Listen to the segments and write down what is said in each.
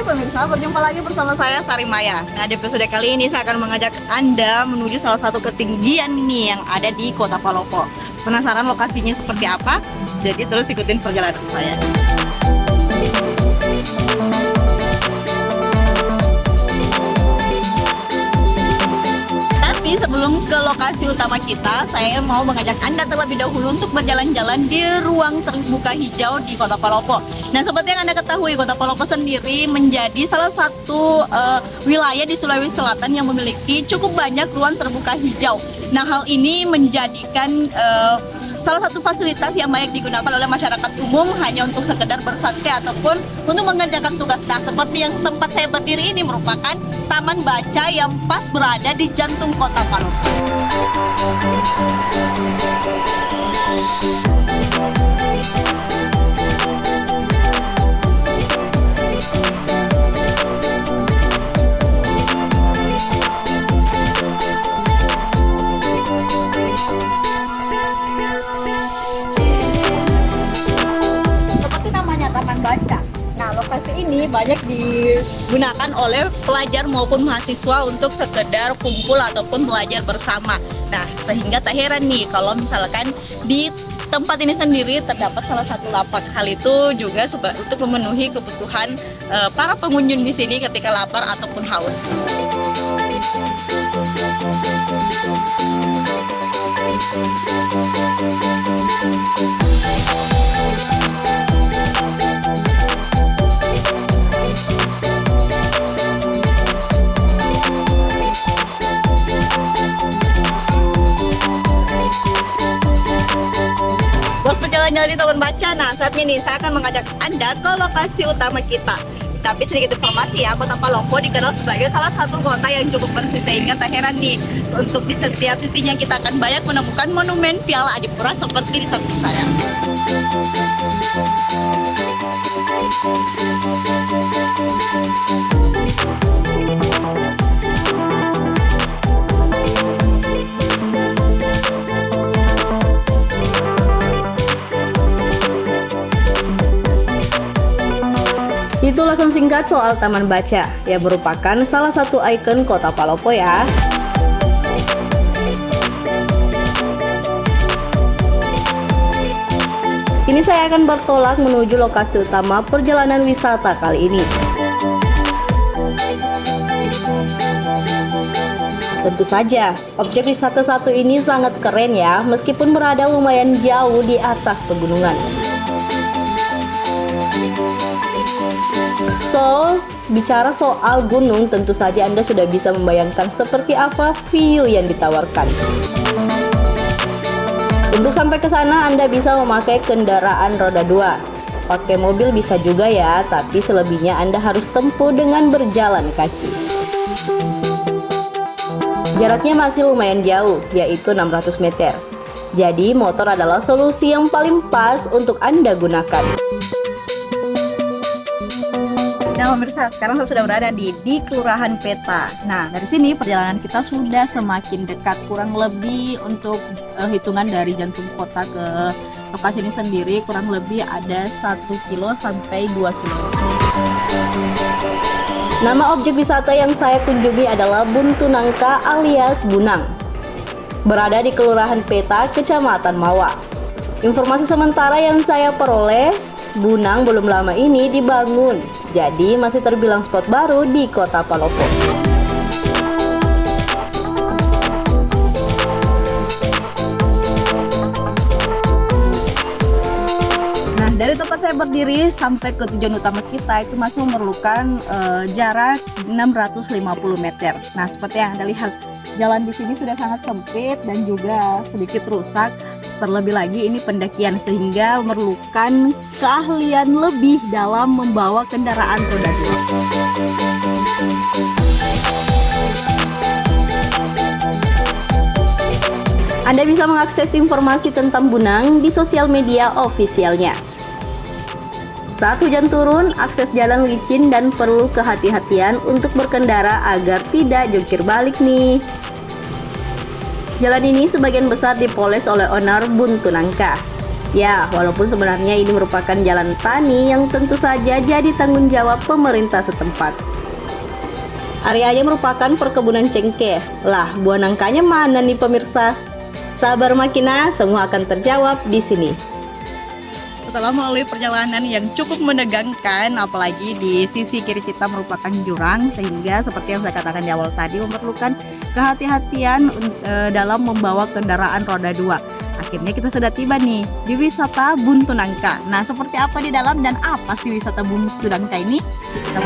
Pemirsa, berjumpa lagi bersama saya Sari Maya. Nah, di episode kali ini saya akan mengajak Anda menuju salah satu ketinggian nih yang ada di Kota Palopo. Penasaran lokasinya seperti apa? Jadi terus ikutin perjalanan saya. Tapi sebelum ke lokasi utama kita, saya mau mengajak Anda terlebih dahulu untuk berjalan-jalan di ruang terbuka hijau di Kota Palopo. Nah, seperti yang Anda ketahui, Kota Palopo sendiri menjadi salah satu wilayah di Sulawesi Selatan yang memiliki cukup banyak ruang terbuka hijau. Nah, hal ini menjadikan salah satu fasilitas yang banyak digunakan oleh masyarakat umum hanya untuk sekedar bersantai ataupun untuk mengerjakan tugas. Nah, seperti yang tempat saya berdiri ini merupakan taman baca yang pas berada di jantung Kota Palopo. Baca. Nah, lokasi ini banyak digunakan oleh pelajar maupun mahasiswa untuk sekedar kumpul ataupun belajar bersama. Nah, sehingga tak heran nih kalau misalkan di tempat ini sendiri terdapat salah satu lapak. Hal itu juga untuk memenuhi kebutuhan para pengunjung di sini ketika lapar ataupun haus. Jalan-jalan di taman baca. Nah, saatnya nih saya akan mengajak Anda ke lokasi utama kita. Tapi sedikit informasi ya, Kota Palopo dikenal sebagai salah satu kota yang cukup bersih, sehingga tak heran nih untuk di setiap sisinya kita akan banyak menemukan monumen Piala Adipura seperti di samping saya. Itu ulasan singkat soal Taman Baca yang merupakan salah satu ikon Kota Palopo ya. Kini saya akan bertolak menuju lokasi utama perjalanan wisata kali ini. Tentu saja, objek wisata satu ini sangat keren ya, meskipun berada lumayan jauh di atas pegunungan. So, bicara soal gunung, tentu saja Anda sudah bisa membayangkan seperti apa view yang ditawarkan. Untuk sampai ke sana, Anda bisa memakai kendaraan roda 2. Pakai mobil bisa juga ya, tapi selebihnya Anda harus tempuh dengan berjalan kaki. Jaraknya masih lumayan jauh, yaitu 600 meter. Jadi, motor adalah solusi yang paling pas untuk Anda gunakan. Nah, pemirsa, sekarang saya sudah berada di Kelurahan Peta. Nah, dari sini perjalanan kita sudah semakin dekat, kurang lebih untuk hitungan dari jantung kota ke lokasi ini sendiri kurang lebih ada 1 kilo sampai 2 kilo. Nama objek wisata yang saya kunjungi adalah Buntu Nangka alias Bunang. Berada di Kelurahan Peta, Kecamatan Mawa. Informasi sementara yang saya peroleh, Bunang belum lama ini dibangun, jadi masih terbilang spot baru di Kota Palopo. tempat saya berdiri sampai ke tujuan utama kita itu masih memerlukan jarak 650 meter. Nah, seperti yang Anda lihat, jalan di sini sudah sangat sempit dan juga sedikit rusak. Terlebih lagi ini pendakian sehingga memerlukan keahlian lebih dalam membawa kendaraan roda 2. Anda bisa mengakses informasi tentang Bunang di sosial media ofisialnya. Saat hujan turun, akses jalan licin dan perlu kehati-hatian untuk berkendara agar tidak jungkir balik nih. Jalan ini sebagian besar dipoles oleh owner Buntu Nangka. Ya, walaupun sebenarnya ini merupakan jalan tani yang tentu saja jadi tanggung jawab pemerintah setempat. Areanya merupakan perkebunan cengkeh. Lah, buah nangkanya mana nih pemirsa? Sabar Makina, semua akan terjawab di sini. Setelah melalui perjalanan yang cukup menegangkan, apalagi di sisi kiri kita merupakan jurang, sehingga seperti yang saya katakan di awal tadi memerlukan kehati-hatian dalam membawa kendaraan roda 2. Akhirnya kita sudah tiba nih di wisata Buntu Nangka. Nah, seperti apa di dalam dan apa sih wisata Buntu Nangka ini? Kita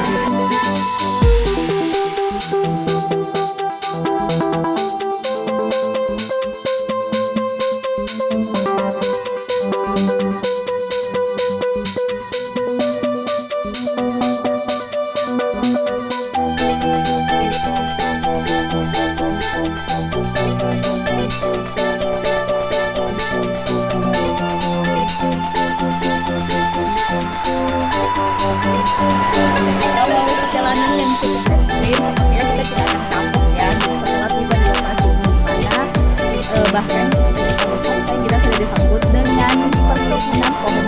perjalanan yang cukup ekstrim, ya kita akan kapok ya setelah tiba di lokasi ini, dimana bahkan kita sudah disambut dengan perkebunan pohon.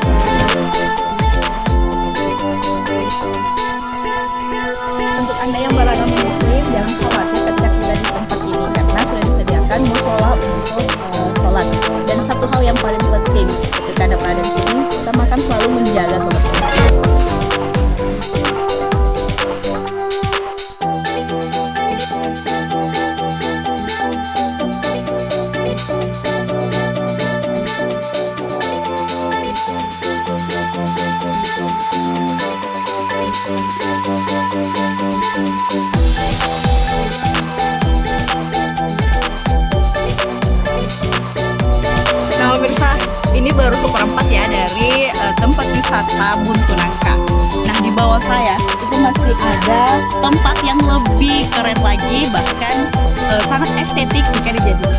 Untuk Anda yang beragama muslim, jangan khawatir ketika tiba di tempat ini karena sudah disediakan musola untuk sholat. Dan satu hal yang paling penting ketika Anda berada di sini, utamakan selalu menjaga kebersihan. Nah pemirsa, ini baru seperempat ya dari tempat wisata Buntu Nangka. Nah di bawah saya itu masih ada tempat yang lebih keren lagi, bahkan sangat estetik jika dijadikan